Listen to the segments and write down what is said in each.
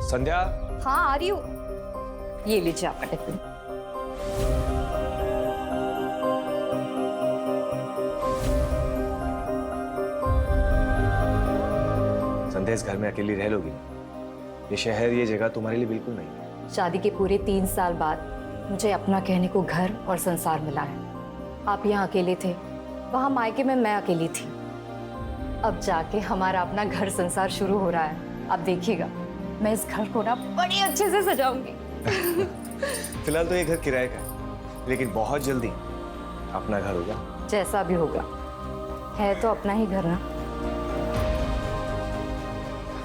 संध्या। हाँ आ रही हूँ। ये लीजिए आपका टिफिन। संध्या, इस घर में अकेली रह लोगी? ये शहर, ये जगह तुम्हारे लिए बिल्कुल नहीं है। शादी के पूरे 3 साल बाद मुझे अपना कहने को घर और संसार मिला है। आप यहाँ अकेले थे, वहाँ मायके में मैं अकेली थी। अब जाके हमारा अपना घर संसार शुरू हो रहा है। आप देखिएगा, मैं इस घर को ना बड़ी अच्छे से सजाऊंगी। फिलहाल तो ये घर किराए का है, लेकिन बहुत जल्दी अपना घर होगा। जैसा भी होगा, है तो अपना ही घर ना।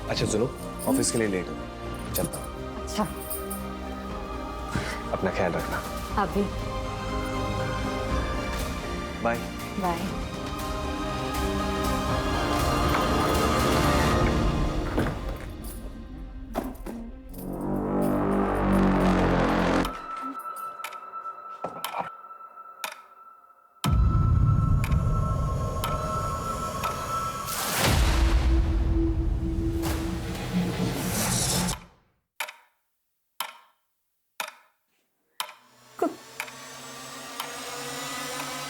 अच्छा सुनो, ऑफिस के लिए लेट हो, चलता हूँ। अच्छा, अपना ख्याल रखना। आप भी। बाय। बाय।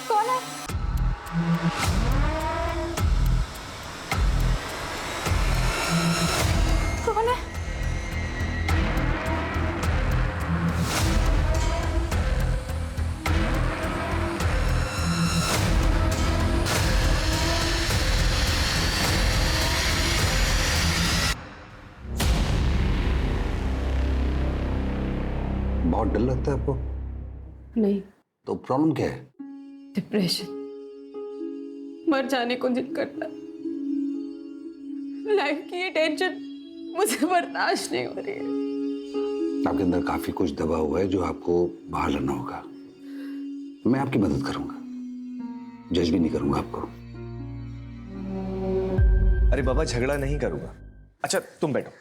कौन है? कौन है? बहुत डर लगता है आपको? नहीं, तो प्रॉब्लम क्या है? डिप्रेशन। मर जाने को दिल करता है। लाइफ की ये टेंशन मुझे बर्दाश्त नहीं हो रही है। आपके अंदर काफी कुछ दबा हुआ है जो आपको बाहर लाना होगा। मैं आपकी मदद करूंगा, जज भी नहीं करूंगा आपको। अरे बाबा, झगड़ा नहीं करूंगा। अच्छा तुम बैठो।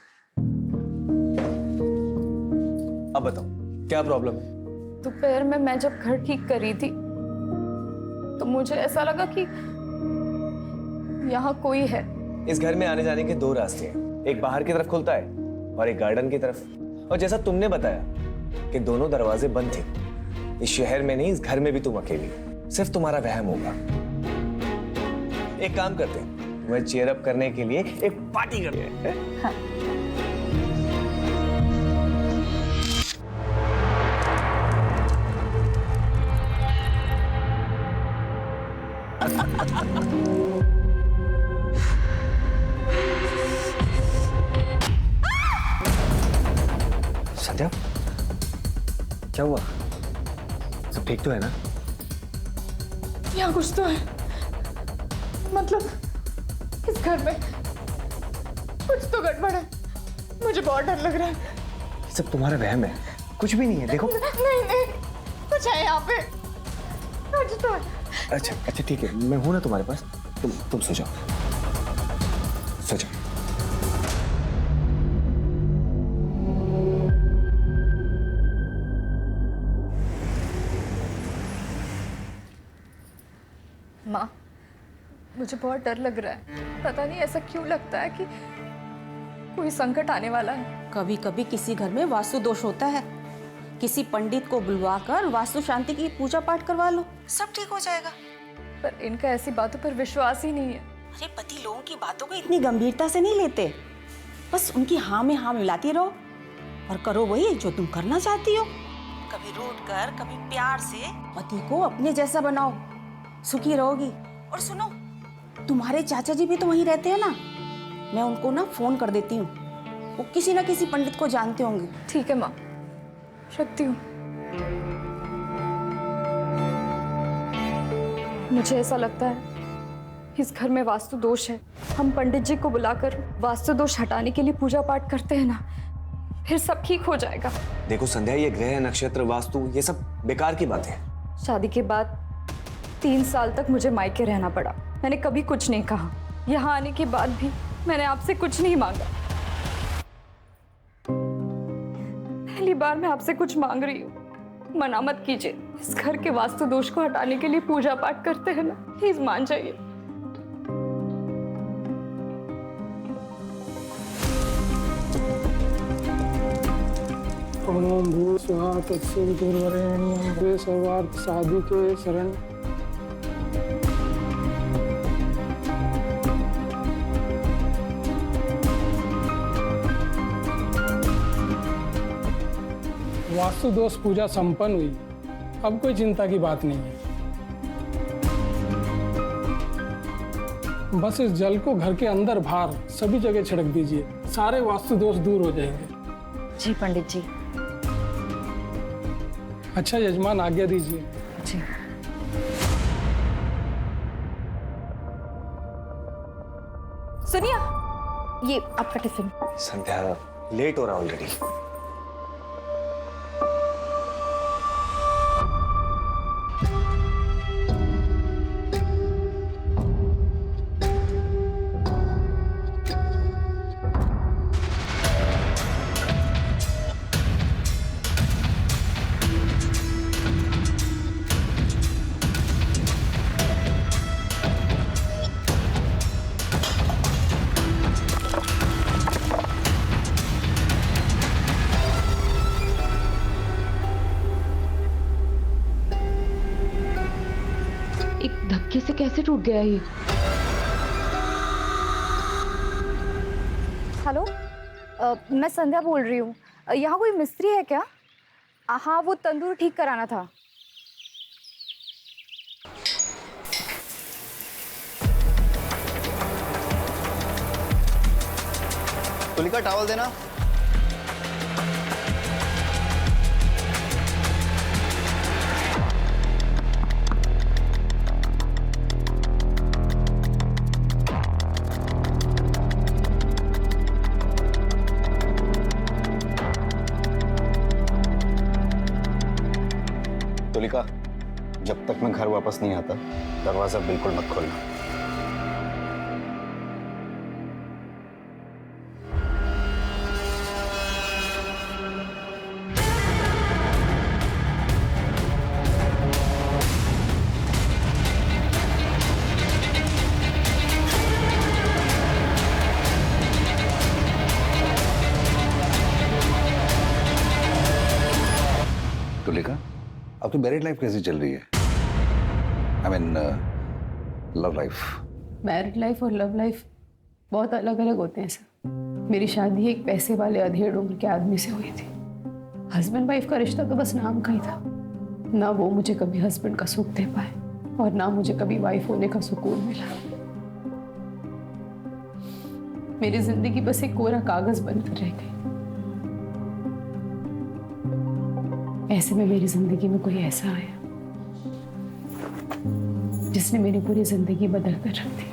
अब बताओ, क्या प्रॉब्लम है? दोपहर में मैं जब घर ठीक कर रही थी तो मुझे ऐसा लगा कि यहाँ कोई है। इस घर में आने जाने के 2 रास्ते हैं, एक बाहर की तरफ खुलता है और एक गार्डन की तरफ। और जैसा तुमने बताया कि दोनों दरवाजे बंद थे, इस शहर में नहीं, इस घर में भी तुम अकेली, सिर्फ तुम्हारा वहम होगा। एक काम करते हैं, तुम्हें चीयर अप करने के लिए एक पार्टी करते हैं। हाँ। संध्या, क्या हुआ? सब ठीक तो है ना? यहाँ कुछ तो है। मतलब इस घर में कुछ तो गड़बड़ है। मुझे बहुत डर लग रहा है। ये सब तुम्हारा वहम है, कुछ भी नहीं है। देखो। नहीं नहीं, कुछ है यहाँ पे, कुछ तो है। अच्छा अच्छा ठीक है, मैं हूं ना तुम्हारे पास। तुम सो जाओ, सो जाओ। माँ, मुझे बहुत डर लग रहा है। पता नहीं ऐसा क्यों लगता है कि कोई संकट आने वाला है। कभी कभी किसी घर में वास्तु दोष होता है। किसी पंडित को बुलवाकर वास्तु शांति की पूजा पाठ करवा लो, सब ठीक हो जाएगा। पर इनका ऐसी बातों पर विश्वास ही नहीं है। अरे पति लोगों की बातों को इतनी गंभीरता से नहीं लेते, बस उनकी हाँ में हाँ मिलाती रहो और करो वही जो तुम करना चाहती हो। कभी रूठ कर, कभी प्यार से पति को अपने जैसा बनाओ, सुखी रहोगी। और सुनो, तुम्हारे चाचा जी भी तो वहीं रहते हैं ना, मैं उनको ना फोन कर देती हूँ, वो किसी ना किसी पंडित को जानते होंगे। ठीक है माँ, रखती हूँ। मुझे ऐसा लगता है इस घर में वास्तु दोष है। हम पंडित जी को बुलाकर वास्तु दोष हटाने के लिए पूजा पाठ करते हैं ना, फिर सब ठीक हो जाएगा। देखो संध्या, ये ग्रह नक्षत्र वास्तु ये सब बेकार की बातें हैं। शादी के बाद 3 साल तक मुझे मायके रहना पड़ा। मैंने कभी कुछ नहीं कहा। यहाँ आने के बाद भी मैंने आपसे कुछ नहीं मांगा। पहली बार मैं आपसे कुछ मांग रही हूँ, मना मत कीजिए। इस घर के वास्तु दोष को हटाने के लिए पूजा पाठ करते हैं ना, प्लीज मान जाइए। ओम भू स्वाहा तत्सवितुर्वरेण्यं भवे सर्वार्थ साधिके शरण। वास्तु दोष पूजा संपन्न हुई। अब कोई चिंता की बात नहीं है। बस इस जल को घर के अंदर बाहर सभी जगह छिड़क दीजिए, सारे वास्तु दोष दूर हो जाएंगे। जी पंडित जी। अच्छा यजमान, आज्ञा दीजिए। जी। सुनिए, ये आपका टिफिन। संध्या, लेट हो रहा ऑलरेडी। एक धक्के से कैसे टूट गया ये? हेलो, मैं संध्या बोल रही हूँ। यहाँ कोई मिस्त्री है क्या? हाँ, वो तंदूर ठीक कराना था। तुलिका, टॉवल देना। तुलिका, जब तक मैं घर वापस नहीं आता दरवाजा बिल्कुल मत खोलना। तुलिका, अब तो मैरिड लाइफ कैसी चल रही है? I mean love life. Married life और लव लाइफ बहुत अलग अलग होते हैं सर। मेरी शादी एक पैसे वाले अधेड़ उम्र के आदमी से हुई थी। हस्बैंड वाइफ का रिश्ता तो बस नाम का ही था। ना वो मुझे कभी हस्बैंड का सुख दे पाए और ना मुझे कभी वाइफ होने का सुकून मिला। मेरी जिंदगी बस एक कोरा कागज बनकर रह गई। ऐसे में मेरी जिंदगी में कोई ऐसा आया जिसने मेरी पूरी जिंदगी बदल कर रख दी।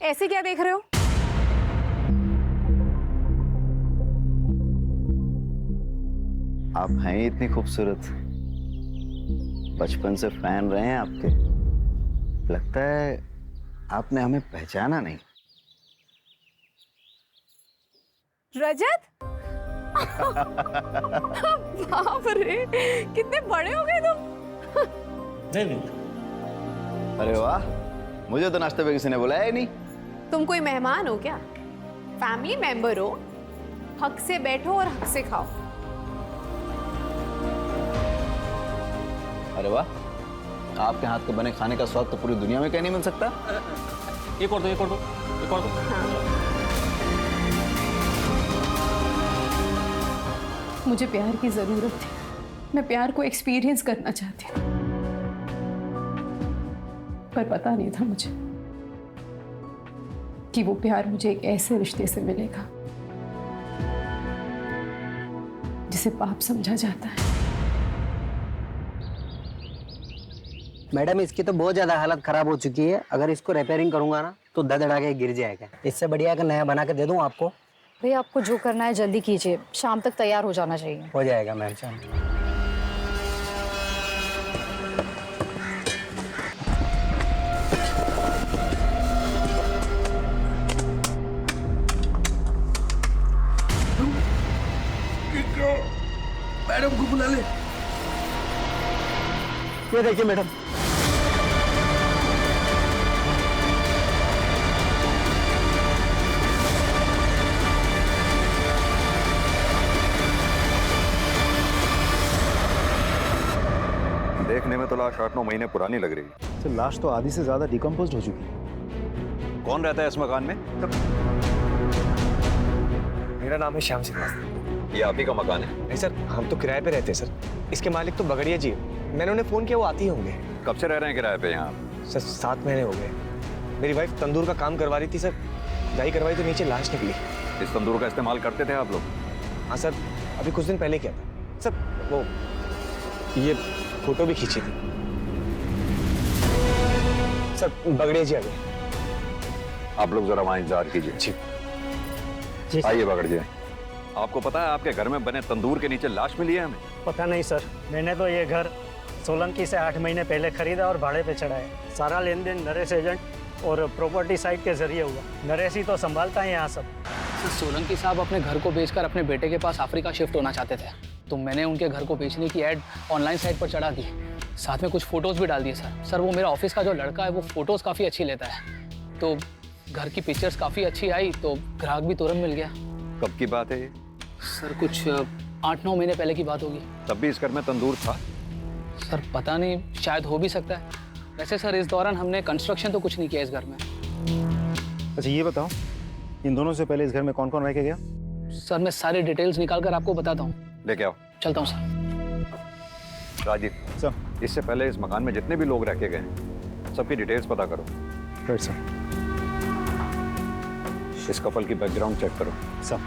ऐसे क्या देख रहे हो? आप हैं ही इतनी खूबसूरत, बचपन से फैन रहे हैं आपके। लगता है आपने हमें पहचाना नहीं। रजत? बाप रे, कितने बड़े हो गए तुम। अरे वाह, मुझे तो नाश्ते पे किसी ने बुलाया ही नहीं। तुम कोई मेहमान हो क्या? फैमिली मेंबर हो। हक से बैठो और हक से खाओ। अरे वाह, आपके हाथ के बने खाने का स्वाद तो पूरी दुनिया में कहीं नहीं मिल सकता। एक और दो, एक और दो, एक और दो। मुझे प्यार की जरूरत थी। मैं प्यार को एक्सपीरियंस करना चाहती हूँ, पर पता नहीं था मुझे कि वो प्यार मुझे एक ऐसे रिश्ते से मिलेगा जिसे पाप समझा जाता है। मैडम, इसकी तो बहुत ज्यादा हालत खराब हो चुकी है। अगर इसको रिपेयरिंग करूंगा ना तो धड़धड़ा के गिर जाएगा। इससे बढ़िया अगर नया बना के दे दूं आपको। भैया, आपको जो करना है जल्दी कीजिए, शाम तक तैयार हो जाना चाहिए। हो जाएगा मैम, शाम। ये देखिए मैडम। देखने में तो लाश 8-9 महीने पुरानी लग रही है। तो लाश तो आधी से ज्यादा डिकम्पोज हो चुकी है। कौन रहता है इस मकान में? मेरा नाम है श्याम श्रीवास्तव। ये आप ही का मकान है? नहीं सर, हम तो किराए पे रहते हैं सर। इसके मालिक तो बगड़िया जी है। मैंने उन्हें फोन किया, वो आती होंगे। कब से रह रहे हैं किराए पे यहाँ? सर 7 महीने हो गए। मेरी वाइफ तंदूर का काम करवा रही थी सर, दाई करवाई तो नीचे लाश निकली। इस तंदूर का इस्तेमाल करते थे आप लोग? हाँ सर, अभी कुछ दिन पहले किया था सर। वो ये फोटो भी खींची थी सर। बगड़िया जी आ गए। आप लोग जरा वहां इंतजार कीजिए। जी आइए बगड़िया। आपको पता है आपके घर में बने तंदूर के नीचे लाश मिली है हमें? पता नहीं सर, मैंने तो ये घर सोलंकी से 8 महीने पहले खरीदा और भाड़े पे चढ़ाया। सारा लेन देन नरेश एजेंट और प्रॉपर्टी साइट के जरिए हुआ। नरेश ही तो संभालता है यहाँ सब। सर सोलंकी साहब अपने घर को बेचकर अपने बेटे के पास अफ्रीका शिफ्ट होना चाहते थे, तो मैंने उनके घर को बेचने की ऐड ऑनलाइन साइट पर चढ़ा दी। साथ में कुछ फोटोज़ भी डाल दिए सर। वो मेरा ऑफिस का जो लड़का है वो फोटोज़ काफ़ी अच्छी लेता है, तो घर की पिक्चर्स काफ़ी अच्छी आई तो ग्राहक भी तुरंत मिल गया। कब की बात है ये? सर कुछ 8-9 महीने पहले की बात होगी। तब भी इस घर में तंदूर था? सर पता नहीं, शायद हो भी सकता है। वैसे सर इस दौरान हमने कंस्ट्रक्शन तो कुछ नहीं किया इस घर में। अच्छा ये बताओ, इन दोनों से पहले इस घर में कौन कौन रह के गया? सर मैं सारी डिटेल्स निकाल कर आपको बताता हूँ। लेके आओ। चलता हूँ सर। राजीव सर, इससे पहले इस मकान में जितने भी लोग रह के गए सबकी डिटेल्स पता करो। Right sir. इस कपल की बैकग्राउंड चेक करो। सर।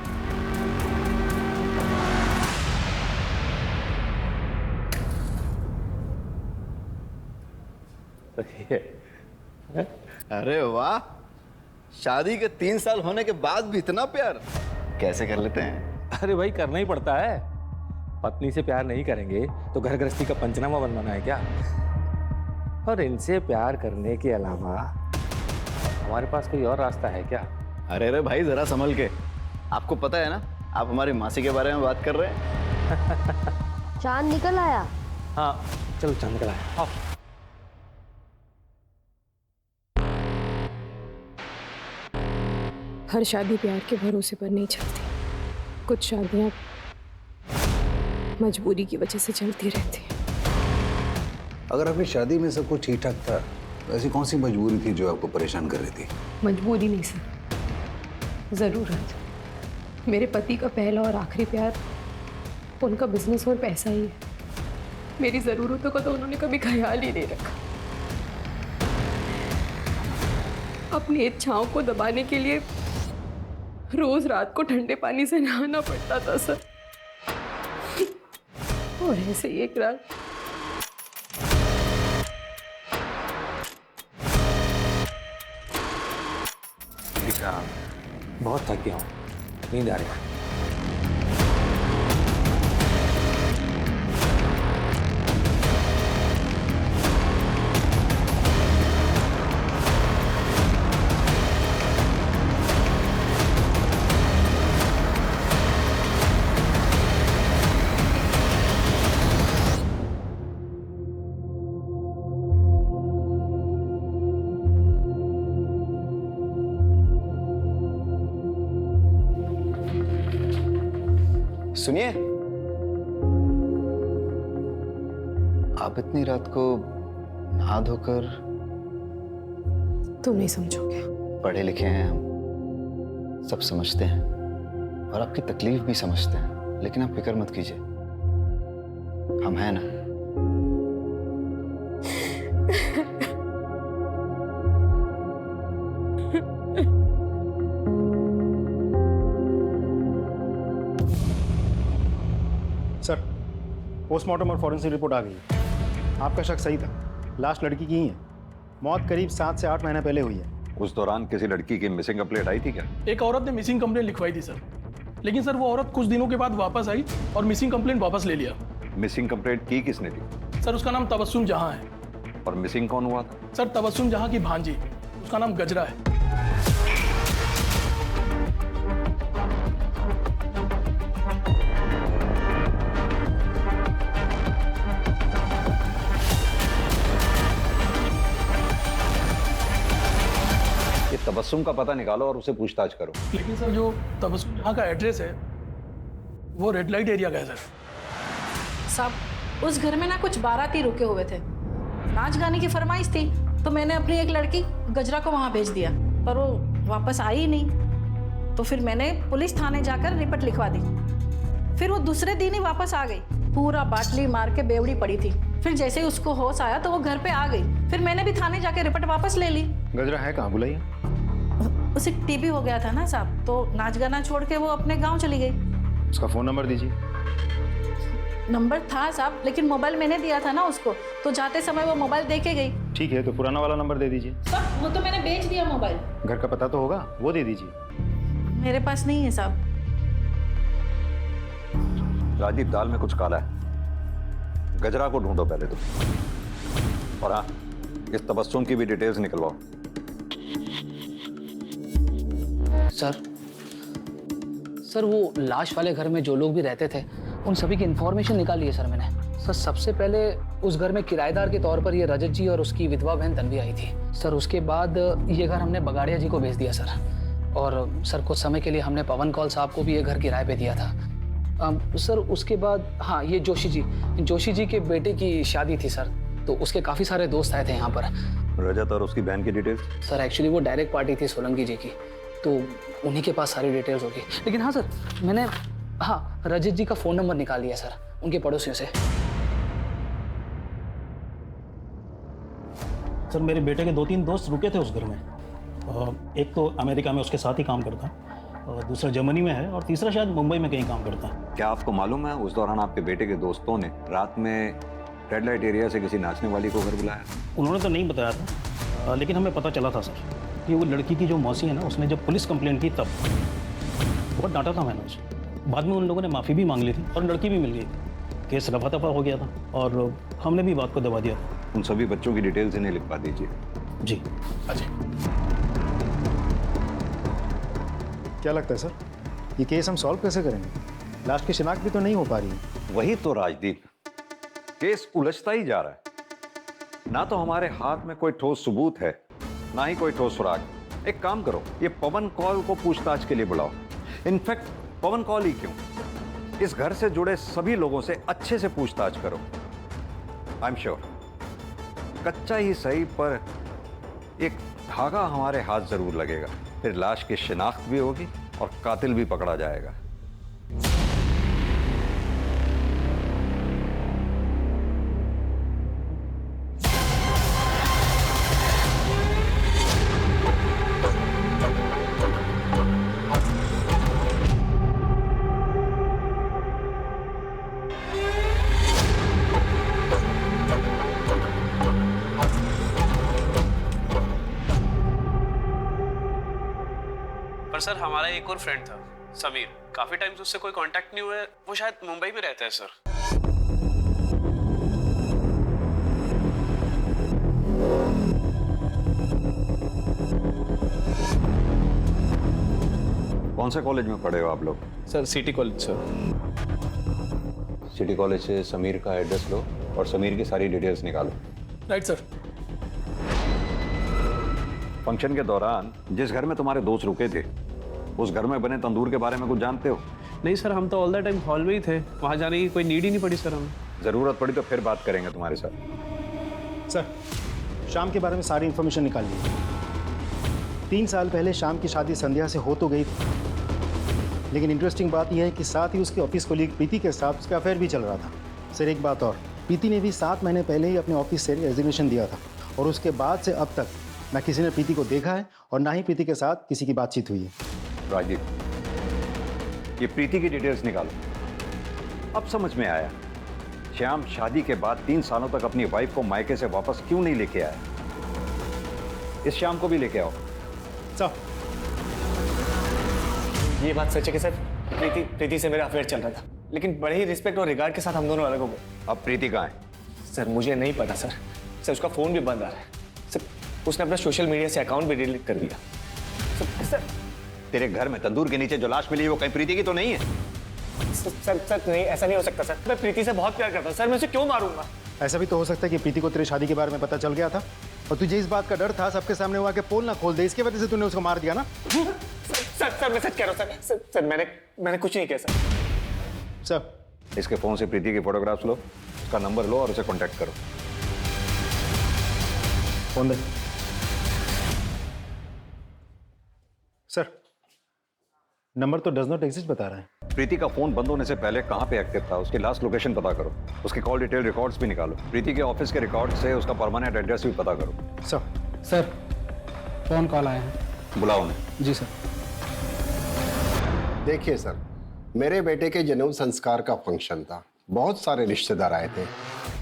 अरे वाह, शादी के 3 साल होने के बाद भी इतना प्यार कैसे कर लेते हैं? अरे भाई करना ही पड़ता है। पत्नी से प्यार नहीं करेंगे तो घर गृहस्थी का पंचनामा बनवाना है क्या? और इनसे प्यार करने के अलावा हमारे पास कोई और रास्ता है क्या? अरे अरे भाई जरा संभल के। आपको पता है ना, आप हमारी मासी के बारे में बात कर रहे हैं। चांद निकल आया। हाँ चलो चांद निकल आया। आओ। हर शादी प्यार के भरोसे पर नहीं चलती। कुछ शादियां मजबूरी की वजह से चलती रहती हैं। अगर आपकी शादी में सब कुछ ठीक ठाक था तो ऐसी कौन सी मजबूरी थी जो आपको परेशान कर रही थी? मजबूरी नहीं सर, ज़रूरत। मेरे पति का पहला और आखिरी प्यार उनका बिजनेस और पैसा ही है। मेरी ज़रूरतों का तो उन्होंने कभी ख्याल ही नहीं रखा। अपनी इच्छाओं को दबाने के लिए रोज रात को ठंडे पानी से नहाना पड़ता था सर। और ऐसे ही एक रात बहुत थक गया हूँ, नींद आ रही है। सुनिए, आप इतनी रात को नहा धोकर? तुम नहीं समझोगे। पढ़े लिखे हैं हम, सब समझते हैं और आपकी तकलीफ भी समझते हैं, लेकिन आप फिक्र मत कीजिए, हम हैं ना। सर, पोस्टमार्टम और फॉरेंसिक रिपोर्ट आ गई है। आपका शक सही था, लाश लड़की की ही है। मौत करीब 7 से 8 महीने पहले हुई है। उस दौरान किसी लड़की की मिसिंग कंप्लेंट आई थी क्या? एक औरत ने मिसिंग कंप्लेंट लिखवाई थी सर, लेकिन सर वो औरत कुछ दिनों के बाद वापस आई और मिसिंग कंप्लेंट वापस ले लिया। मिसिंग कंप्लेंट की किसने थी? सर उसका नाम तबस्सुम जहां है। और मिसिंग कौन हुआ था? सर तबस्सुम जहां की भांजी, उसका नाम गजरा है। तबस्सुम का पता निकालो और उसे पूछताछ करो। लेकिन सर जो तबस्सुम जहाँ का एड्रेस है वो रेड लाइट एरिया का है सर। साहब, उस घर में ना कुछ बाराती रुके हुए थे, नाच गाने की फरमाइश थी, तो मैंने अपनी एक लड़की गजरा को वहाँ भेज दिया, पर वो वापस आई ही नहीं। तो फिर मैंने पुलिस थाने जाकर रिपोर्ट लिखवा दी। फिर वो दूसरे दिन ही वापस आ गई, पूरा बाटली मार के बेवड़ी पड़ी थी। फिर जैसे ही उसको होश आया तो वो घर पे आ गई। फिर मैंने भी थाने जाके रिपोर्ट वापस ले ली। गजरा है कहाँ, बुलाइए। उसे टीबी हो गया था ना साहब, तो नाच गाना छोड़ के वो अपने गाँव चली गई। उसका फ़ोन नंबर दीजिए। नंबर था साहब, लेकिन मोबाइल मैंने दिया था ना उसको, तो जाते समय वो मोबाइल दे के गई। ठीक है, तो पुराना वाला नंबर दे दीजिए। साहब, वो तो मैंने बेच दिया मोबाइल। घर का पता तो होगा, वो दे दीजिए। मेरे पास नहीं है साहब। राजीव, दाल में कुछ काला है, गजरा को ढूंढो पहले तो। और हाँ, इस तबस्सुम की भी डिटेल्स निकलवाओ। सर वो लाश वाले घर में जो लोग भी रहते थे उन सभी की इंफॉर्मेशन निकाली है सर मैंने। सर सबसे पहले उस घर में किराएदार के तौर पर ये रजत जी और उसकी विधवा बहन तन्वी आई थी सर। उसके बाद ये घर हमने बगाड़िया जी को भेज दिया सर। और सर कुछ समय के लिए हमने पवन कौल साहब को भी ये घर किराए पे दिया था। सर उसके बाद हाँ, ये जोशी जी के बेटे की शादी थी सर, तो उसके काफ़ी सारे दोस्त आए थे यहाँ पर। रजत और उसकी बहन की डिटेल्स? सर एक्चुअली वो डायरेक्ट पार्टी थी सोलंकी जी की, तो उन्हीं के पास सारी डिटेल्स होगी। लेकिन हाँ सर, मैंने हाँ रजत जी का फ़ोन नंबर निकाल लिया सर उनके पड़ोसियों से। सर मेरे बेटे के 2-3 दोस्त रुके थे उस घर में। एक तो अमेरिका में उसके साथ ही काम करता है, और दूसरा जर्मनी में है, और तीसरा शायद मुंबई में कहीं काम करता है। क्या आपको मालूम है उस दौरान आपके बेटे के दोस्तों ने रात में रेड लाइट एरिया से किसी नाचने वाली को घर बुलाया? उन्होंने तो नहीं बताया था, लेकिन हमें पता चला था सर कि वो लड़की की जो मौसी है ना, उसने जब पुलिस कंप्लेंट की तब बहुत डांटा था मैंने उसे। बाद में उन लोगों ने माफ़ी भी मांग ली थी और लड़की भी मिल गई थी। केस रफा दफा हो गया था और हमने भी बात को दबा दिया था। उन सभी बच्चों की डिटेल्स इन्हें लिखवा दीजिए। जी। अजय, क्या लगता है सर, ये केस हम सॉल्व कैसे करेंगे? लाश की शिनाख्त भी तो नहीं हो पा रही है। वही तो राजदीप, केस उलझता ही जा रहा है। ना तो हमारे हाथ में कोई ठोस सबूत है, ना ही कोई ठोस सुराग। एक काम करो, ये पवन कौल को पूछताछ के लिए बुलाओ। इनफैक्ट पवन कौल ही क्यों, इस घर से जुड़े सभी लोगों से अच्छे से पूछताछ करो। आई एम श्योर कच्चा ही सही पर एक धागा हमारे हाथ जरूर लगेगा। फिर लाश की शिनाख्त भी होगी और कातिल भी पकड़ा जाएगा। सर हमारा एक और फ्रेंड था समीर, काफी टाइम से उससे कोई कांटेक्ट नहीं हुआ है। वो शायद मुंबई में रहता है सर। कौन से कॉलेज में पढ़े हो आप लोग? Sir city college sir. City college से समीर का एड्रेस लो और समीर की सारी डिटेल्स निकालो। Right sir. फंक्शन के दौरान जिस घर में तुम्हारे दोस्त रुके थे, उस घर में बने तंदूर के बारे में कुछ जानते हो? नहीं सर, हम तो ऑल द टाइम हॉल में ही थे, वहां जाने की कोई नीड ही नहीं पड़ी सर हमें। जरूरत पड़ी तो फिर बात करेंगे तुम्हारे साथ। सर शाम के बारे में सारी इन्फॉर्मेशन निकाल ली। 3 साल पहले शाम की शादी संध्या से हो तो गई थी, लेकिन इंटरेस्टिंग बात यह है कि साथ ही उसके ऑफिस कोलीग प्रीति के साथ उसका अफेयर भी चल रहा था। सर एक बात और, प्रीति ने भी 7 महीने पहले ही अपने ऑफिस से रेजिग्नेशन दिया था, और उसके बाद से अब तक ना किसी ने प्रीति को देखा है और ना ही प्रीति के साथ किसी की बातचीत हुई है। राजीव, ये प्रीति की डिटेल्स निकालो। अब समझ में आया श्याम शादी के बाद 3 सालों तक अपनी वाइफ को मायके से वापस क्यों नहीं लेके आया। इस श्याम को भी लेके आओ। सर ये बात सच है कि सर प्रीति से मेरा अफेयर चल रहा था, लेकिन बड़े ही रिस्पेक्ट और रिगार्ड के साथ हम दोनों अलग हो गए। अब प्रीति कहाँ है? सर मुझे नहीं पता सर। सर उसका फोन भी बंद आ रहा है सर। उसने अपना सोशल मीडिया से अकाउंट भी डिलीट कर दिया। सर तेरे घर में तंदूर के नीचे जो लाश मिली है वो कहीं प्रीति की तो नहीं है? सर नहीं, ऐसा नहीं हो सकता सर। मैं प्रीति से बहुत प्यार करता हूँ सर, मैं उसे क्यों मारूंगा? ऐसा भी तो हो सकता है कि प्रीति को तेरे शादी के बारे में पता चल गया था और तुझे इस बात का डर था सबके सामने हुआ कि पोल ना खोल दे, इसकी वजह से तूने उसको मार दिया ना? सर मैं सच कह रहा हूँ सर मैंने कुछ नहीं किया सर। इसके फोन से प्रीति की फोटोग्राफ्स लो, उसका नंबर लो और उसे कांटेक्ट करो। फोन दे। सर, नंबर तो डज नॉट एग्जिस्ट बता रहा है। प्रीति का फोन बंद होने से पहले कहाँ पे एक्टिव था, उसकी लास्ट लोकेशन पता करो, उसकी कॉल डिटेल रिकॉर्ड्स भी निकालो, प्रीति के ऑफिस के रिकॉर्ड से उसका परमानेंट एड्रेस भी पता करो। सर फोन कॉल आया है। बुलाओ उन्हें। जी सर। देखिए सर, मेरे बेटे के जन्म संस्कार का फंक्शन था, बहुत सारे रिश्तेदार आए थे,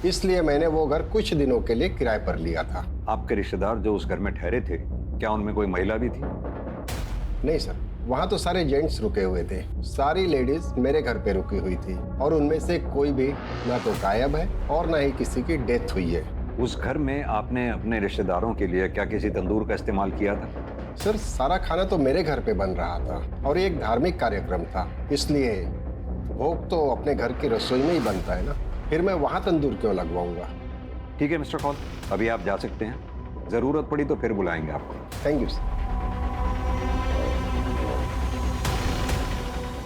इसलिए मैंने वो घर कुछ दिनों के लिए किराए पर लिया था। आपके रिश्तेदार जो उस घर में ठहरे थे, क्या उनमें कोई महिला भी थी? नहीं सर, वहाँ तो सारे जेंट्स रुके हुए थे, सारी लेडीज मेरे घर पे रुकी हुई थी और उनमें से कोई भी ना तो गायब है और ना ही किसी की डेथ हुई है। उस घर में आपने अपने रिश्तेदारों के लिए क्या किसी तंदूर का इस्तेमाल किया था? सर, सारा खाना तो मेरे घर पे बन रहा था और ये एक धार्मिक कार्यक्रम था, इसलिए भोग तो अपने घर की रसोई में ही बनता है ना, फिर मैं वहाँ तंदूर क्यों लगवाऊंगा। ठीक है मिस्टर कौल, अभी आप जा सकते हैं, जरूरत पड़ी तो फिर बुलाएंगे आपको। Thank you sir.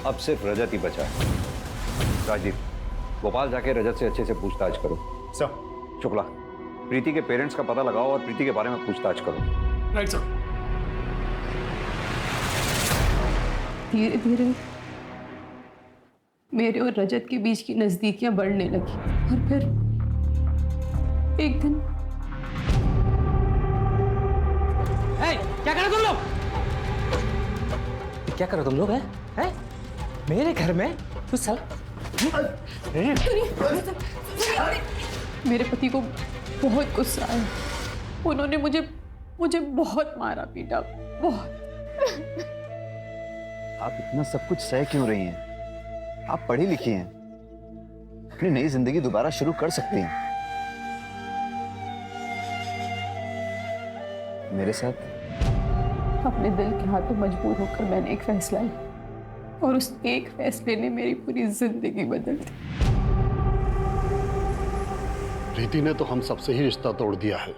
अब सिर्फ रजत ही बचा है। राजीव, भोपाल जाके रजत से अच्छे से पूछताछ करो। सर। शुक्ला, प्रीति के पेरेंट्स का पता लगाओ और प्रीति के बारे में पूछताछ करो। Right sir. धीरे धीरे मेरे और रजत के बीच की नजदीकियां बढ़ने लगी और फिर एक दिन क्या कर रहे तुम लोग? क्या कर रहे तुम लोग? हैं? मेरे घर में तू साला मेरे पति को बहुत गुस्सा आया, उन्होंने मुझे बहुत मारा पीटा, बहुत। आप इतना सब कुछ सह क्यों रही हैं? आप पढ़ी लिखी हैं, अपनी नई जिंदगी दोबारा शुरू कर सकती हैं। मेरे साथ अपने दिल के हाथों मजबूर होकर मैंने एक फैसला लिया और उस एक फैसले ने मेरी पूरी जिंदगी बदल दी। प्रीति ने तो हम सबसे ही रिश्ता तोड़ दिया है।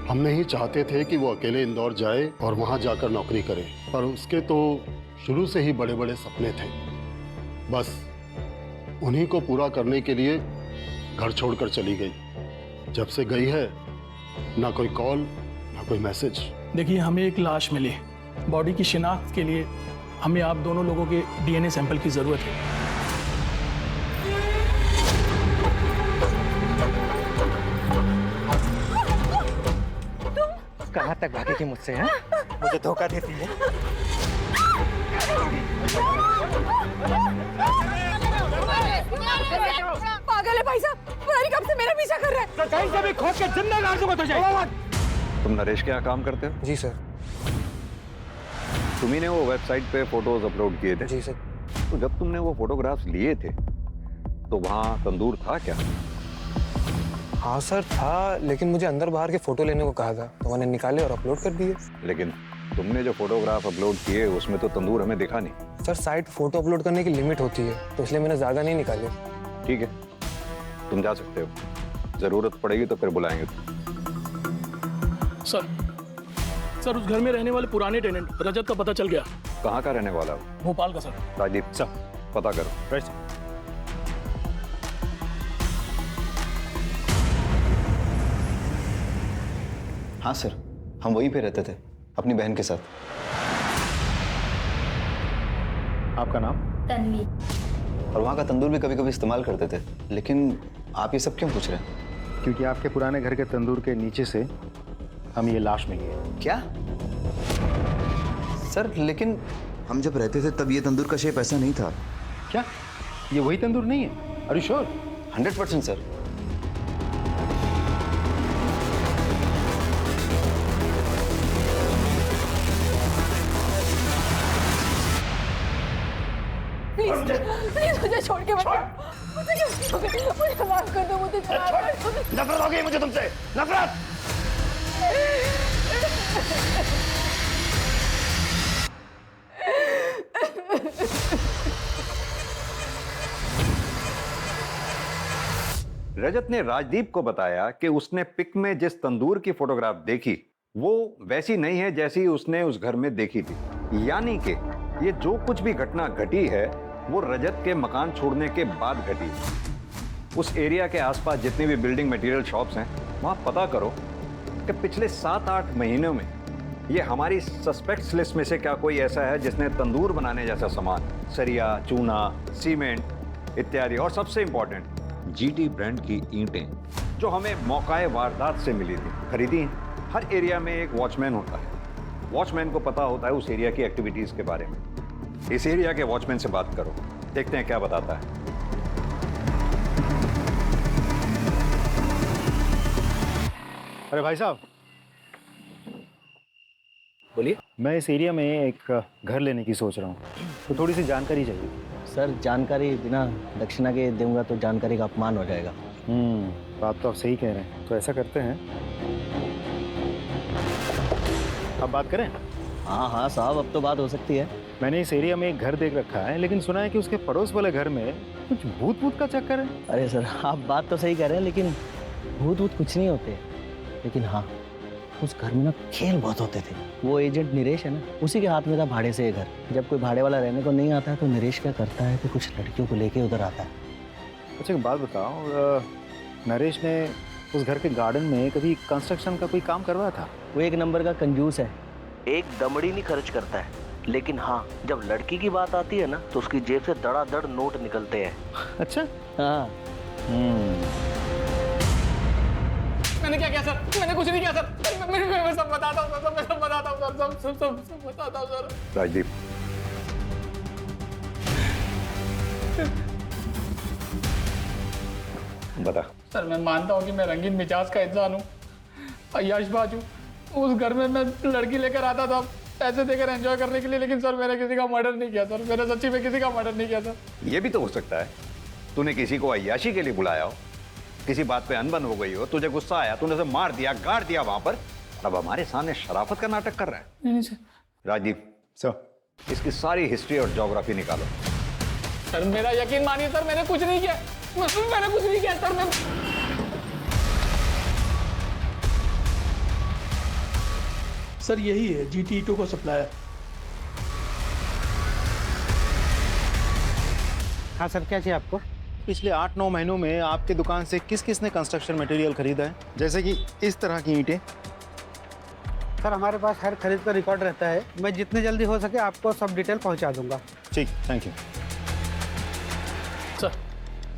हम नहीं चाहते थे कि वो अकेले इंदौर जाए और वहां जाकर नौकरी करे, पर उसके तो शुरू से ही बड़े बड़े सपने थे। बस उन्हीं को पूरा करने के लिए घर छोड़कर चली गई। जब से गई है, ना कोई कॉल ना कोई मैसेज। देखिए, हमें एक लाश मिली, बॉडी की शिनाख्त के लिए हमें आप दोनों लोगों के डीएनए सैंपल की जरूरत है। कहाँ तक भागेगी मुझसे? हैं? मुझे धोखा देती है। पागल है भाई साहब, पता नहीं कब से मेरा पीछा कर रहा है। कहीं से भी खोद के जिंदा गाड़ दूंगा तुझे। तुम नरेश के यहाँ काम करते हो? जी सर। तुम्ही ने वो वेबसाइट पे फोटोज अपलोड किए थे? जी सर। तो जब तुमने वो फोटोग्राफ्स लिए थे तो वहाँ तंदूर था क्या? हाँ सर था, लेकिन मुझे अंदर बाहर के फोटो लेने को कहा था तो मैंने निकाले और अपलोड कर दिए। लेकिन तुमने जो फोटोग्राफ अपलोड किए उसमें तो तंदूर हमें दिखा नहीं। सर, साइट फोटो अपलोड करने की लिमिट होती है तो इसलिए मैंने ज्यादा नहीं निकाले। ठीक है, तुम जा सकते हो, जरूरत पड़ेगी तो फिर बुलाएंगे। सर उस घर में रहने वाले पुराने टेनेंट रजत का पता चल गया। कहाँ का रहने वाला हो? भोपाल का सर। राजीव सर, पता करो। Right sir. हाँ सर, हम वहीं पे रहते थे अपनी बहन के साथ। आपका नाम? तन्वी। और वहाँ का तंदूर भी कभी कभी इस्तेमाल करते थे। लेकिन आप ये सब क्यों पूछ रहे हैं? क्योंकि आपके पुराने घर के तंदूर के नीचे से हम ये लाश मिली है। क्या सर? लेकिन हम जब रहते थे तब ये तंदूर का शेप ऐसा नहीं था। क्या ये वही तंदूर नहीं है? Are you sure? 100% sir. Please मुझे छोड़ के मत जाओ। मुझे माफ कर दो, मुझे नफरत हो गई मुझे तुमसे, नफरत। रजत ने राजदीप को बताया कि उसने पिक में जिस तंदूर की फोटोग्राफ देखी वो वैसी नहीं है जैसी उसने उस घर में देखी थी। यानी कि ये जो कुछ भी घटना घटी है वो रजत के मकान छोड़ने के बाद घटी है। उस एरिया के आसपास जितनी भी बिल्डिंग मटेरियल शॉप्स हैं वहां पता करो कि पिछले 7-8 महीनों में ये हमारी सस्पेक्ट्स लिस्ट में से क्या कोई ऐसा है जिसने तंदूर बनाने जैसा सामान, सरिया, चूना, सीमेंट इत्यादि, और सबसे इंपॉर्टेंट जीटी ब्रांड की ईंटें जो हमें मौकाए वारदात से मिली थी, खरीदी हैं। हर एरिया में एक वॉचमैन होता है। वॉचमैन को पता होता है उस एरिया की एक्टिविटीज के बारे में। इस एरिया के वॉचमैन से बात करो, देखते हैं क्या बताता है। अरे भाई साहब, बोलिए। मैं इस एरिया में एक घर लेने की सोच रहा हूँ, तो थोड़ी सी जानकारी चाहिए। सर जानकारी बिना दक्षिणा के दूंगा तो जानकारी का अपमान हो जाएगा। बात तो आप सही कह रहे हैं। तो ऐसा करते हैं, अब बात करें? हाँ हाँ साहब, अब तो बात हो सकती है। मैंने इस एरिया में एक घर देख रखा है, लेकिन सुना है कि उसके पड़ोस वाले घर में कुछ भूत का चक्कर है। अरे सर आप बात तो सही कह रहे हैं, लेकिन भूत कुछ नहीं होते। लेकिन हाँ, उस घर में ना खेल बहुत होते थे। वो एजेंट नरेश है ना, उसी के हाथ में था भाड़े से ये घर। जब कोई भाड़े वाला रहने को नहीं आता है तो नरेश क्या करता है कि कुछ लड़कियों को लेके उधर आता है। अच्छा एक बात बताओ, नरेश ने उस घर के गार्डन में कभी कंस्ट्रक्शन का कोई काम करवाया था? वो एक नंबर का कंजूस है, एक दमड़ी नहीं खर्च करता है। लेकिन हाँ, जब लड़की की बात आती है ना तो उसकी जेब से धड़ाधड़ नोट निकलते हैं। अच्छा। हाँ। मैंने क्या किया सर? मैंने कुछ नहीं किया सर। मैं सब बताता हूँ सर, मैं सब बताता हूँ सर, सब बताता हूँ सर। राजदीप, बता। सर मैं मानता हूँ कि मैं रंगीन मिजाज का इंसान हूँ, अय्याशबाज हूँ। उस घर में मैं लड़की लेकर आता था पैसे देकर एंजॉय करने के लिए, लेकिन सर मैंने किसी का मर्डर नहीं किया सर। मैंने सच्ची में किसी का मर्डर नहीं किया सर। ये भी तो हो सकता है तूने किसी को अय्याशी के लिए बुलाया हो, किसी बात पे अनबन हो गई हो, तुझे गुस्सा आया, तूने उसे मार दिया, गाड़ दिया वहां पर, अब हमारे सामने शराफत का नाटक कर रहा है। नहीं सर। राजदीप सर, इसकी सारी हिस्ट्री और ज्योग्राफी निकालो। सर मेरा यकीन मानिए सर, मैंने कुछ नहीं किया। मैंने कुछ नहीं किया सर। सर यही है GT2 को सप्लायर। हाँ सर, क्या चाहिए आपको? पिछले 8-9 महीनों में आपकी दुकान से किस किस ने कंस्ट्रक्शन मटेरियल खरीदा है, जैसे कि इस तरह की ईंटें? सर हमारे पास हर खरीद का रिकॉर्ड रहता है। मैं जितने जल्दी हो सके आपको सब डिटेल पहुंचा दूंगा। ठीक, thank you.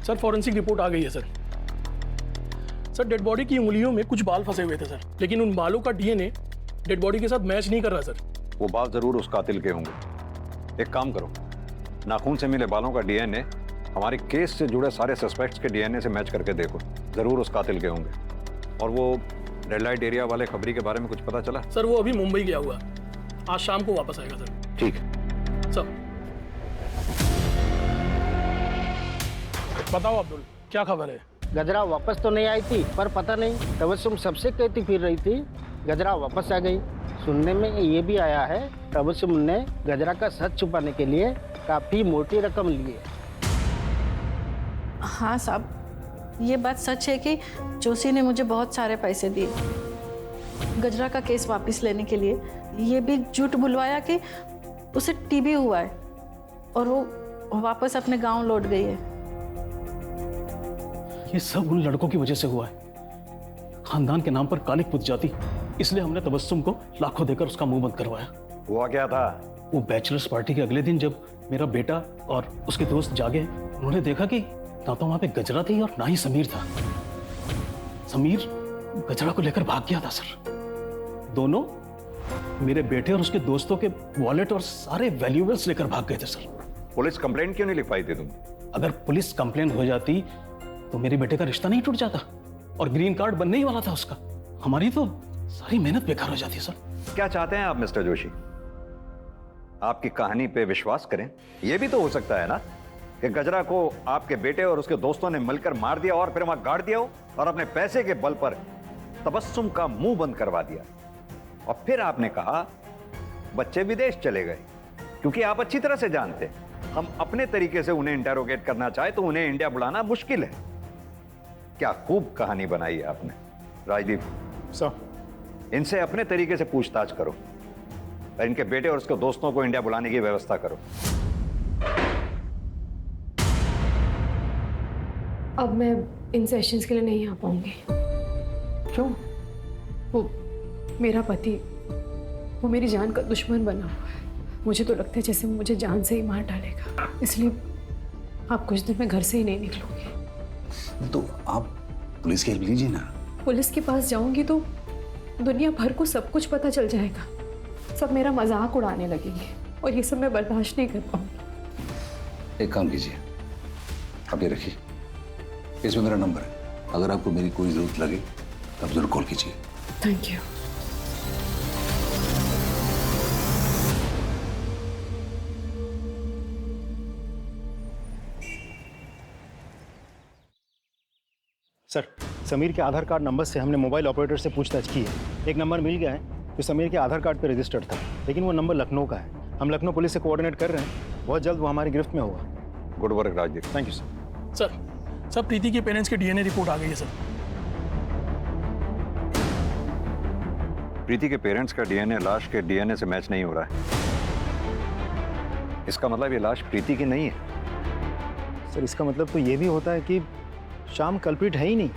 Sir forensic report आ गई है सर। सर डेड बॉडी की उंगलियों में कुछ बाल फंसे हुए थे सर, लेकिन उन बालों का DNA डेड बॉडी के साथ मैच नहीं कर रहा सर। वो बाल जरूर उस कातिल के होंगे। एक काम करो, नाखून से मिले बालों का DNA हमारे केस से जुड़े सारे सस्पेक्ट्स के DNA से मैच करके देखो, जरूर उस कातिल के होंगे। और वो रेड लाइट एरिया वाले खबरी के बारे में कुछ पता चला? सर वो अभी मुंबई गया हुआ, आज शाम को वापस आएगा सर। ठीक सर। बताओ अब्दुल, क्या खबर है? गजरा वापस तो नहीं आई थी, पर पता नहीं तबस्सुम सबसे कहती फिर रही थी गजरा वापस आ गई। सुनने में ये भी आया है तबस्सुम ने गजरा का सच छुपाने के लिए काफी मोटी रकम ली है। हाँ साहब, ये बात सच है कि जोशी ने मुझे बहुत सारे पैसे दिए गजरा का केस वापस लेने के लिए। ये भी झूठ बुलवाया कि उसे TB हुआ है और वो वापस अपने गांव लौट गई है। ये सब उन लड़कों की वजह से हुआ है। खानदान के नाम पर कालिक पुत जाती, इसलिए हमने तबस्सुम को लाखों देकर उसका मुंह बंद करवाया। हुआ क्या था? वो बैचलर्स पार्टी के अगले दिन जब मेरा बेटा और उसके दोस्त जागे, उन्होंने देखा कि ना तो वहां पे गजरा थी और ना ही समीर था। समीर गजरा को लेकर भाग गया था सर। दोनों मेरे बेटे और उसके दोस्तों के वॉलेट और सारे वैल्यूएबल्स लेकर भाग गए थे सर। पुलिस कंप्लेंट क्यों नहीं लिखवाई थी तुम? अगर पुलिस कंप्लेंट हो जाती तो मेरे बेटे का रिश्ता नहीं टूट जाता और ग्रीन कार्ड बनने ही वाला था उसका। हमारी तो सारी मेहनत बेकार हो जाती है सर। क्या चाहते हैं आप मिस्टर जोशी? आपकी कहानी पे विश्वास करें? यह भी तो हो सकता है ना कि गजरा को आपके बेटे और उसके दोस्तों ने मिलकर मार दिया और फिर वहां गाड़ दिया हो और अपने पैसे के बल पर तबस्सुम का मुंह बंद करवा दिया। और फिर आपने कहा बच्चे विदेश चले गए, क्योंकि आप अच्छी तरह से जानते हम अपने तरीके से उन्हें इंटेरोगेट करना चाहे तो उन्हें इंडिया बुलाना मुश्किल है। क्या खूब कहानी बनाई है आपने। राजदीप सर, इनसे अपने तरीके से पूछताछ करो और इनके बेटे और उसके दोस्तों को इंडिया बुलाने की व्यवस्था करो। अब मैं इन सेशंस के लिए नहीं आ पाऊंगी। क्यों? वो मेरा पति, वो मेरी जान का दुश्मन बना हुआ है। मुझे तो लगता है जैसे वो मुझे जान से ही मार डालेगा, इसलिए आप कुछ दिन में घर से ही नहीं निकलूंगी। तो आप पुलिस की हेल्प लीजिए ना। पुलिस के पास जाऊंगी तो दुनिया भर को सब कुछ पता चल जाएगा, सब मेरा मजाक उड़ाने लगेंगे और ये सब मैं बर्दाश्त नहीं कर पाऊंगी। एक काम कीजिए, आप ये रखिए, इसमें मेरा नंबर है, अगर आपको मेरी कोई जरूरत लगे तब जरूर कॉल कीजिए। Thank you. सर, समीर के आधार कार्ड नंबर से हमने मोबाइल ऑपरेटर से पूछताछ की है। एक नंबर मिल गया है जो समीर के आधार कार्ड पर रजिस्टर्ड था, लेकिन वो नंबर लखनऊ का है। हम लखनऊ पुलिस से कोऑर्डिनेट कर रहे हैं, बहुत जल्द वो हमारी गिरफ्त में होगा। Good work Rajdeep. Thank you sir. Sir Preeti के पेरेंट्स की डीएनए रिपोर्ट आ गई है सर। प्रीति के पेरेंट्स का डीएनए लाश के डीएनए से मैच नहीं हो रहा है। इसका मतलब ये लाश प्रीति की नहीं है। सर, इसका मतलब तो ये भी होता है कि श्याम कल्प्रिट है ही नहीं।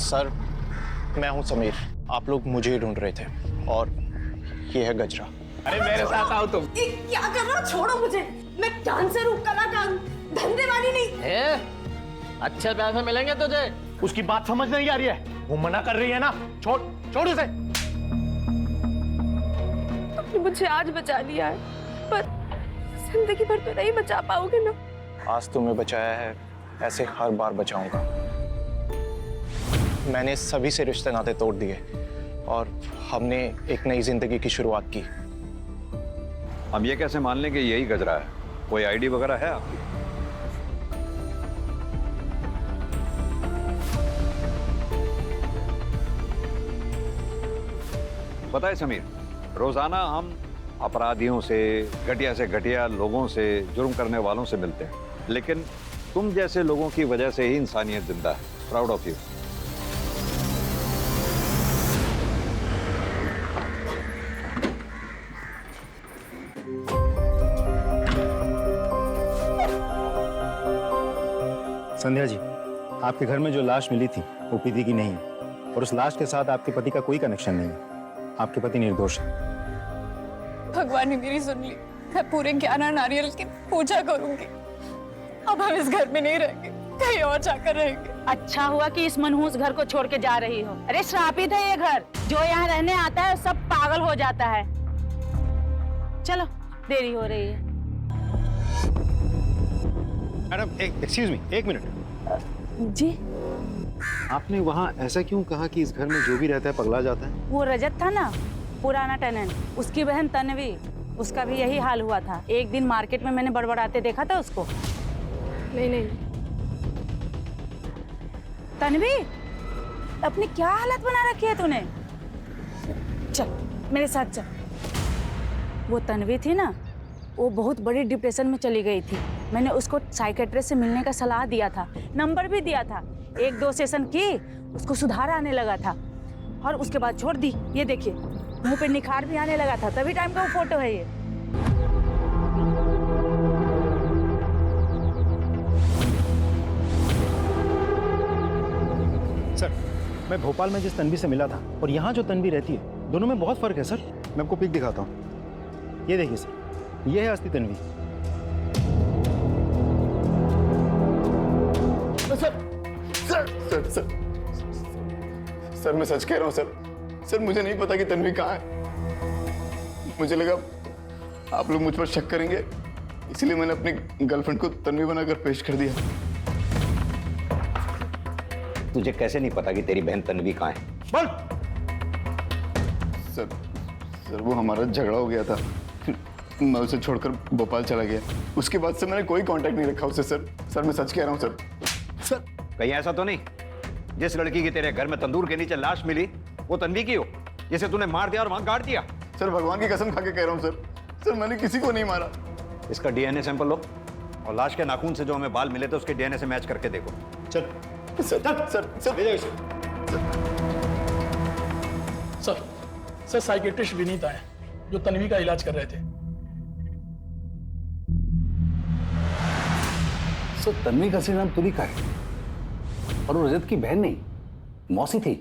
सर, मैं हूं समीर। आप लोग मुझे ही ढूंढ रहे थे और ये है गजरा। अरे मेरे साथ आओ तुम। क्या कर रहे हो? छोड़ो मुझे, मैं डांसर हूँ, कलाकार हूँ, धंधे वाली नहीं। अच्छे पैसे मिलेंगे तुझे। उसकी बात समझ नहीं आ रही है, वो मना कर रही है ना। छोड़ छोड़ उसे। तुमने मुझे आज बचा लिया है, पर जिंदगी भर तो नहीं बचा पाओगे ना। आज तुम्हें बचाया है, ऐसे हर बार बचाऊंगा। मैंने सभी से रिश्ते नाते तोड़ दिए और हमने एक नई जिंदगी की शुरुआत की। हम ये कैसे मान लें कि यही गजरा है? कोई आईडी वगैरह है आपकी? पता है समीर, रोजाना हम अपराधियों से, घटिया लोगों से, जुर्म करने वालों से मिलते हैं, लेकिन तुम जैसे लोगों की वजह से ही इंसानियत जिंदा है। Proud of you. Sandhya ji, आपके घर में जो लाश मिली थी वो प्रीति की नहीं है और उस लाश के साथ आपके पति का कोई कनेक्शन नहीं है। आपके पति निर्दोष है। भगवान ने मेरी सुन ली। मैं पूरे 11 नारियल की पूजा करूंगी। अब हम इस घर में नहीं रहेंगे, कहीं और जाकर रहेंगे। अच्छा हुआ कि इस मनहूस घर को छोड़ के जा रही हो। अरे श्रापित है ये घर, जो यहाँ रहने आता है सब पागल हो जाता है। चलो, देरी हो रही है। मैडम, एक्सक्यूज मी, एक मिनट। जी, आपने वहाँ ऐसा क्यों कहा कि इस घर में जो भी रहता है पगला जाता है? वो रजत था ना, पुराना टेनेंट, उसकी बहन तन्वी, उसका भी यही हाल हुआ था। एक दिन मार्केट में मैंने बड़बड़ाते देखा था उसको। नहीं। तन्वी, अपनी क्या हालत बना रखी है तूने? चल मेरे साथ चल। वो तन्वी थी ना, वो बहुत बड़ी डिप्रेशन में चली गई थी। मैंने उसको साइकेट्रिस्ट से मिलने का सलाह दिया था, नंबर भी दिया था। 1-2 सेशन की, उसको सुधार आने लगा था और उसके बाद छोड़ दी। ये देखिए, मुंह पे निखार भी आने लगा था। तभी टाइम का वो फोटो है ये। सर, मैं भोपाल में जिस तन्वी से मिला था और यहाँ जो तन्वी रहती है, दोनों में बहुत फर्क है सर। मैं आपको पिक दिखाता हूँ। ये देखिए सर, ये है असली तन्वी। सर मैं सच कह रहा हूँ सर। मुझे नहीं पता कि तन्वी कहाँ है। मुझे लगा आप लोग मुझ पर शक करेंगे, इसलिए मैंने अपनी गर्लफ्रेंड को तन्वी बनाकर पेश कर दिया। तुझे कैसे नहीं पता कि तेरी बहन तन्वी कहाँ है? बोल। सर वो हमारा झगड़ा हो गया था, मैं उसे छोड़कर भोपाल चला गया। उसके बाद से मैंने कोई कांटेक्ट नहीं रखा उससे सर। सर मैं सच कह रहा हूँ सर। सर कहीं ऐसा तो नहीं जिस लड़की की तेरे घर में तंदूर के नीचे लाश मिली वो तन्वी की हो, जिसे तूने मार दिया और वहां गाड़ दिया? सर भगवान की कसम खा के कह रहा हूँ सर। सर मैंने किसी को नहीं मारा। इसका डीएनए सैंपल लो और लाश के नाखून से जो हमें बाल मिले थे उसके डीएनए से मैच करके देखो। चल sir sir sir sir sir psychiatrist Vineet आए जो तन्वी का इलाज कर रहे थे। सर तन्वी का असली नाम तुलिका है और वो रजत की बहन नहीं, मौसी थी।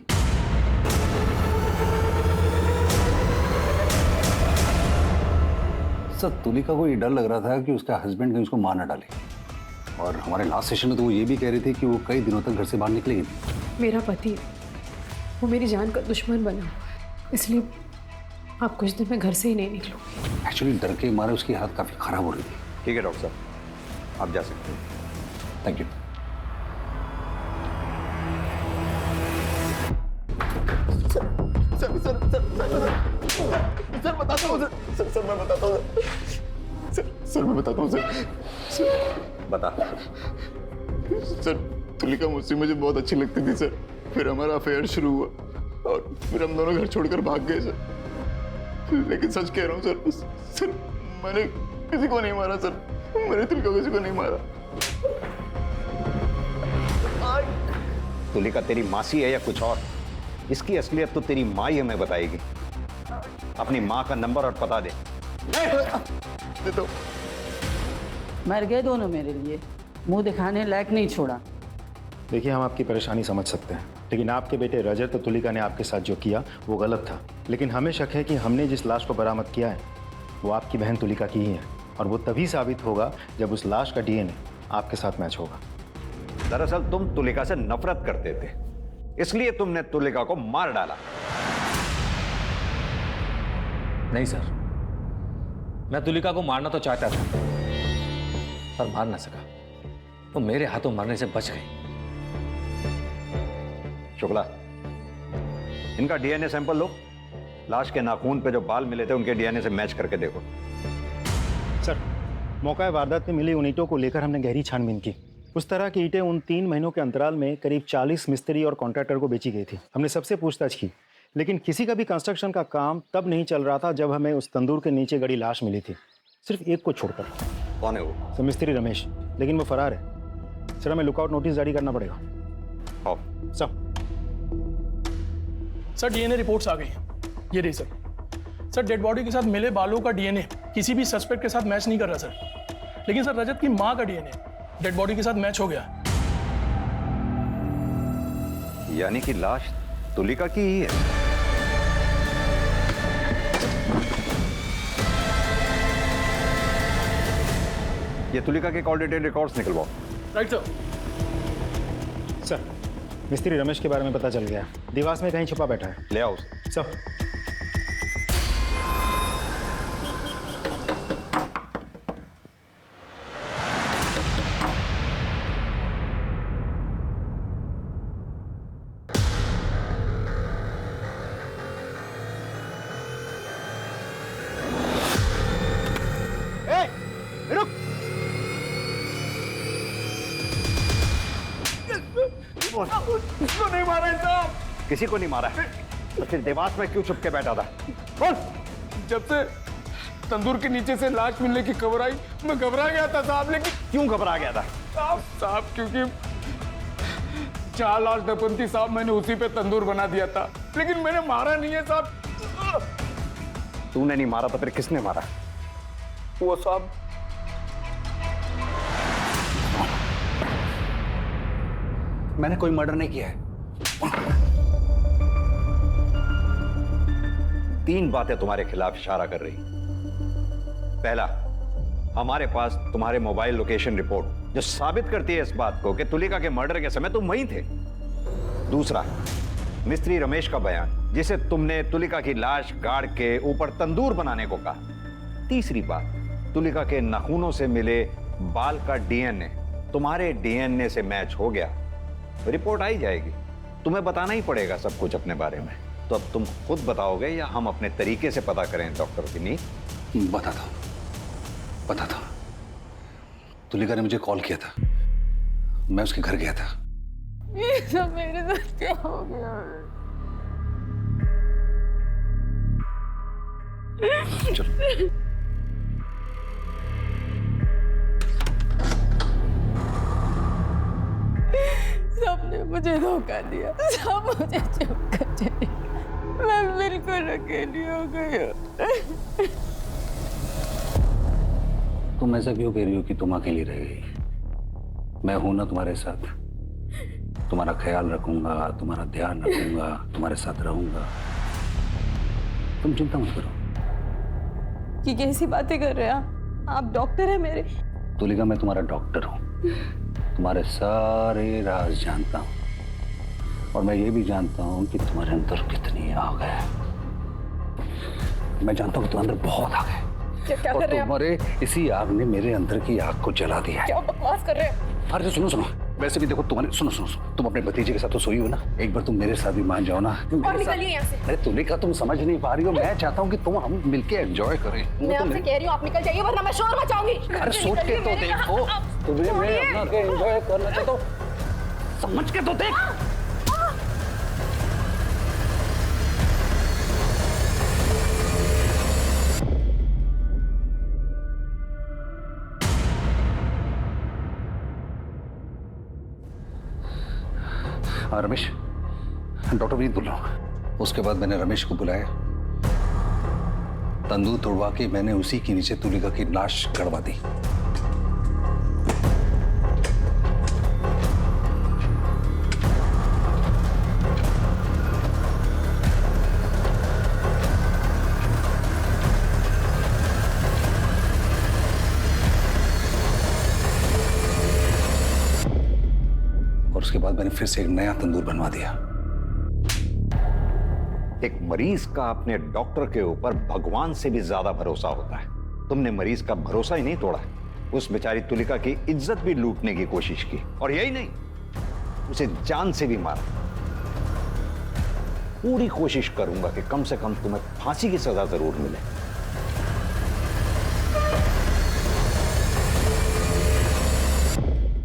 सर तुलिका को ये डर लग रहा था कि उसका हस्बैंड कहीं उसको मार न डाले, और हमारे लास्ट सेशन में तो वो ये भी कह रही थी कि वो कई दिनों तक घर से बाहर निकलेगी नहीं। मेरा पति वो मेरी जान का दुश्मन बना हुआ है, इसलिए आप कुछ दिन में घर से ही नहीं निकलूंगी। एक्चुअली डर के मारे उसकी हालत काफी खराब हो रही थी। ठीक है डॉक्टर साहब आप जा सकते हैं। Thank you. Sir sir sir sir sir बताता हूँ सर। सर मैं बताता हूँ सर मैं बताता हूँ सर। बता। सर तुलिका मुझसे मुझे बहुत अच्छी लगती थी सर। फिर हमारा अफेयर शुरू हुआ और फिर हम दोनों घर छोड़कर भाग गए सर। लेकिन सच कह रहा हूँ सर, सर मैंने किसी को नहीं मारा सर। मैंने तुलिका को किसी को नहीं मारा। तुलिका तेरी मासी है या कुछ और? इसकी असलियत तो तेरी माँ ही हमें बताएगी। अपनी माँ का नंबर और पता दे। तो मर गए दोनों मेरे लिए, मुंह दिखाने लायक नहीं छोड़ा। देखिए हम आपकी परेशानी समझ सकते हैं, लेकिन आपके बेटे रजत और तुलिका ने आपके साथ जो किया वो गलत था। लेकिन हमें शक है कि हमने जिस लाश को बरामद किया है वो आपकी बहन तुलिका की ही है, और वो तभी साबित होगा जब उस लाश का डीएनए आपके साथ मैच होगा। दरअसल तुम तुलिका से नफरत करते थे, इसलिए तुमने तुलिका को मार डाला। नहीं सर, मैं तुलिका को मारना तो चाहता था पर मार ना सका। वो मेरे हाथों मरने से बच गई। शुक्ला, इनका डीएनए सैंपल लो। लाश के नाखून पे जो बाल मिले थे उनके डीएनए से मैच करके देखो। सर मौका वारदात में मिली उन ईंटों को लेकर हमने गहरी छानबीन की। उस तरह की ईंटें उन 3 महीनों के अंतराल में करीब 40 मिस्त्री और कॉन्ट्रैक्टर को बेची गई थी। हमने सबसे पूछताछ की, लेकिन किसी का भी कंस्ट्रक्शन का काम तब नहीं चल रहा था जब हमें उस तंदूर के नीचे गड़ी लाश मिली थी, सिर्फ एक को छोड़कर। कौन है वो? सर मिस्त्री रमेश, लेकिन वो फरार है। सर हमें लुकआउट नोटिस जारी करना पड़ेगा। आओ। सर डीएनए रिपोर्ट्स आ गई हैं। ये रही सर। सर डेड बॉडी के साथ मिले बालों का डीएनए किसी भी सस्पेक्ट के साथ मैच नहीं कर रहा सर, लेकिन सर रजत की मां का डीएनए डेड बॉडी के साथ मैच हो गया। यानी कि लाश तुलिका की ही है। ये तुलिका के कॉल डिटेल रिकॉर्ड्स निकलवाओ। Right sir. Sir Mistry Ramesh के बारे में पता चल गया, दीवार में कहीं छुपा बैठा है। ले आओ सर। किसको नहीं मारा साहब? किसी को नहीं मारा है, तो फिर देवास में क्यों छुप के बैठा था? बोल। जब से तंदूर के नीचे से लाश मिलने की खबर आई मैं घबरा गया था साहब। लेकिन क्यों घबरा गया था? साहब क्योंकि 4 लाश दफन थी साहब, मैंने उसी पे तंदूर बना दिया था, लेकिन मैंने मारा नहीं है साहब। तूने नहीं मारा तो फिर किसने मारा? वो साहब मैंने कोई मर्डर नहीं किया है। 3 बातें तुम्हारे खिलाफ इशारा कर रही। पहला, हमारे पास तुम्हारे मोबाइल लोकेशन रिपोर्ट जो साबित करती है इस बात को कि तुलिका के मर्डर के समय तुम वहीं थे। दूसरा, मिस्त्री रमेश का बयान जिसे तुमने तुलिका की लाश गाड़ के ऊपर तंदूर बनाने को कहा। तीसरी बात, तुलिका के नाखूनों से मिले बाल का डीएनए तुम्हारे डीएनए से मैच हो गया। रिपोर्ट आई जाएगी, तुम्हें बताना ही पड़ेगा सब कुछ अपने बारे में। तो अब तुम खुद बताओगे या हम अपने तरीके से पता करें डॉक्टर विनीत? बताता हूं। पता था। तुलिका ने मुझे कॉल किया था, मैं उसके घर गया था। ये सब मेरे साथ क्या हो गया? चलो। सबने मुझे धोखा दिया, सब मुझे चुप कर चले। मैं बिल्कुल अकेली हो गई हूँ। तुम ऐसा क्यों कह रही हो कि तुम अकेली रह गई? मैं हूं ना तुम्हारे साथ, तुम्हारा ख्याल रखूंगा, तुम्हारा ध्यान रखूंगा, तुम्हारे साथ रहूंगा। तुम चिंता मत करो। कि कैसी बातें कर रहे हैं आप डॉक्टर हैं मेरे। तुलिका, मैं तुम्हारा डॉक्टर हूं, तुम्हारे सारे राज जानता हूं, और मैं ये भी जानता हूं कि तुम्हारे अंदर कितनी आग है। मैं जानता हूं कि तुम्हारे अंदर बहुत आग है। क्या कर रहे हैं आप? तुम्हारे इसी आग ने मेरे अंदर की आग को जला दिया है। क्या बकवास कर रहे हैं? अरे सुनो सुनो, वैसे भी देखो तुम्हारे, सुनो सुनो सुनो, तुम अपने भतीजे के साथ तो सोई हो ना, एक बार तुम मेरे साथ भी मान जाओ ना। और निकलिए यहाँ से। अरे तुलिका, तुम समझ नहीं पा रही हो, मैं चाहता हूँ कि तुम हम मिलके एंजॉय करें। मैं आपसे कह रही हूँ आप निकल जाइए वरना मैं शोर मचाऊंगी। अरे सोच के तो देखो, तुम्हें मैं अपना के एंजॉय करना चाहता हूँ, समझ के तो देख। हाँ रमेश, डॉक्टर विनीत बोल रहा हूँ। उसके बाद मैंने रमेश को बुलाया, तंदूर तोड़वा के मैंने उसी के नीचे तुलिका की लाश गड़वा दी। और उसके बाद मैंने फिर से एक नया तंदूर बनवा दिया। एक मरीज का अपने डॉक्टर के ऊपर भगवान से भी ज्यादा भरोसा होता है। तुमने मरीज का भरोसा ही नहीं तोड़ा, उस बेचारी तुलिका की इज्जत भी लूटने की कोशिश की, और यही नहीं, उसे जान से भी मारा। पूरी कोशिश करूंगा कि कम से कम तुम्हें फांसी की सजा जरूर मिले।